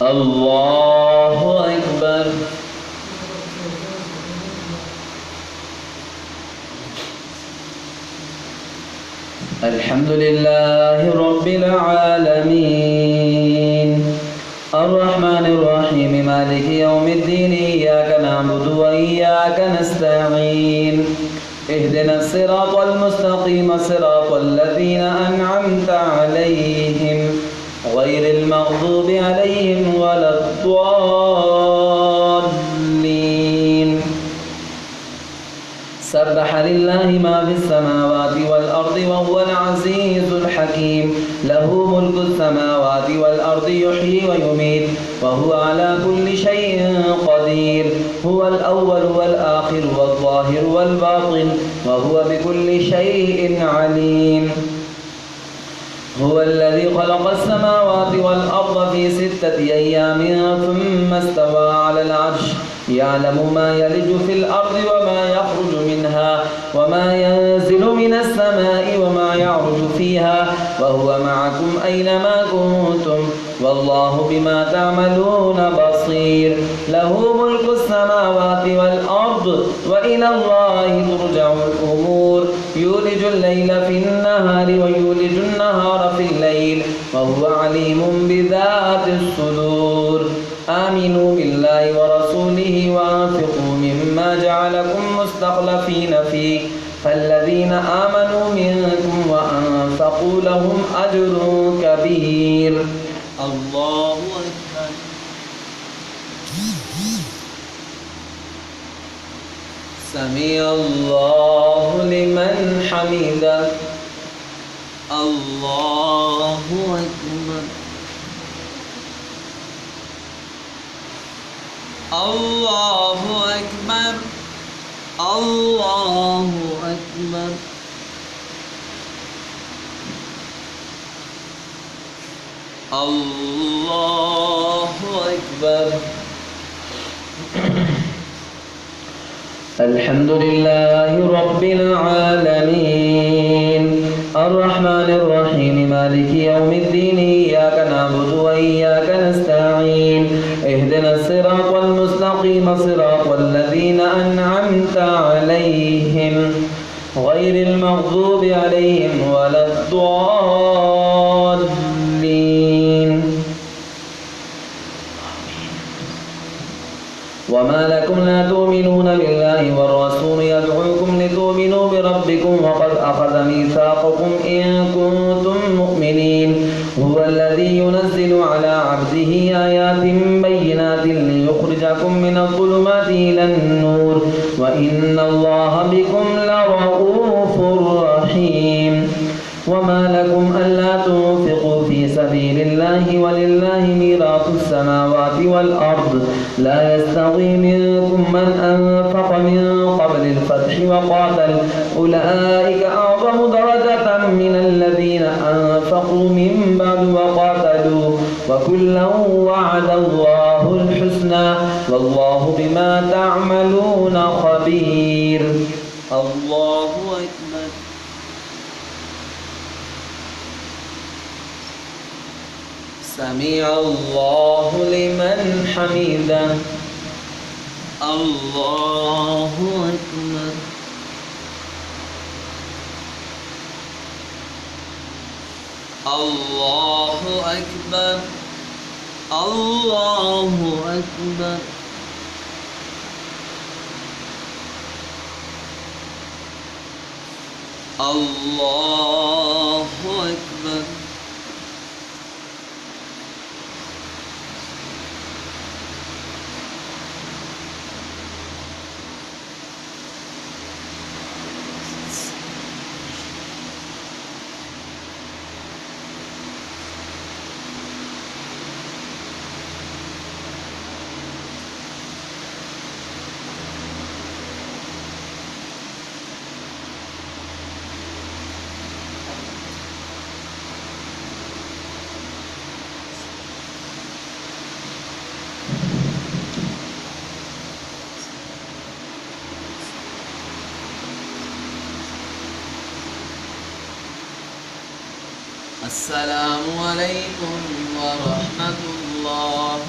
الله أكبر. الحمد لله رب العالمين الرحمن الرحيم مالك يوم الدين إياك نعبد وإياك نستعين اهدنا الصراط المستقيم صراط الذين أنعمت عليهم غير المغضوب عليهم ولا الضالين. سبح لله ما في السماوات والأرض وهو العزيز الحكيم له ملك السماوات والأرض يحيي ويميت وهو على كل شيء قدير. هو الأول والآخر والظاهر والباطن وهو بكل شيء عليم. هو الذي خلق السماوات والأرض في 6 أيام ثم استوى على العرش يعلم ما يلج في الأرض وما يخرج منها وما ينزل من السماء وما يعرج فيها وهو معكم أينما كنتم والله بما تعملون بصير. له ملك السماوات والأرض وإلى الله ترجع الأمور. يولج الليل في النهار ويولج النهار في الليل وهو عليم بذات الصدور. آمنوا بالله ورسوله وأنفقوا مما جعلكم مستخلفين فيه فالذين آمنوا منكم وأنفقوا لهم أجر كبير. الله أكبر. سمع الله لمن حمده. الله أكبر. الله أكبر. الله أكبر. الله أكبر. الحمد لله رب العالمين الرحمن الرحيم مالك يوم الدين إياك نعبد وإياك نستعين اهدنا الصراط المستقيم صراط الذين أنعمت عليهم غير المغضوب عليهم ولا الضالين. وما لكم لا تؤمنون بالله والرسول يدعوكم لتؤمنوا بربكم وقد أخذ ميثاقكم إن كنتم مؤمنين. هو الذي ينزل على عبده آيات بينات ليخرجكم من الظلمات إلى النور وإن الله بكم لرؤوف رحيم. وما لكم ألا تنفقوا في سبيل الله ولله ميراث السماوات والأرض لا يستوي منكم من أنفق من قبل الفتح وقاتل أولئك أعظم درجة من الذين أنفقوا من بعد وقاتلوا وكلا وعد الله الحسنى والله بما تعملون خبير. الله أكبر. سمع الله لمن حمده. الله أكبر. الله أكبر. الله أكبر. الله أكبر. السلام عليكم ورحمة الله.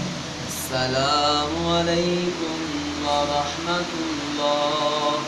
السلام عليكم ورحمة الله.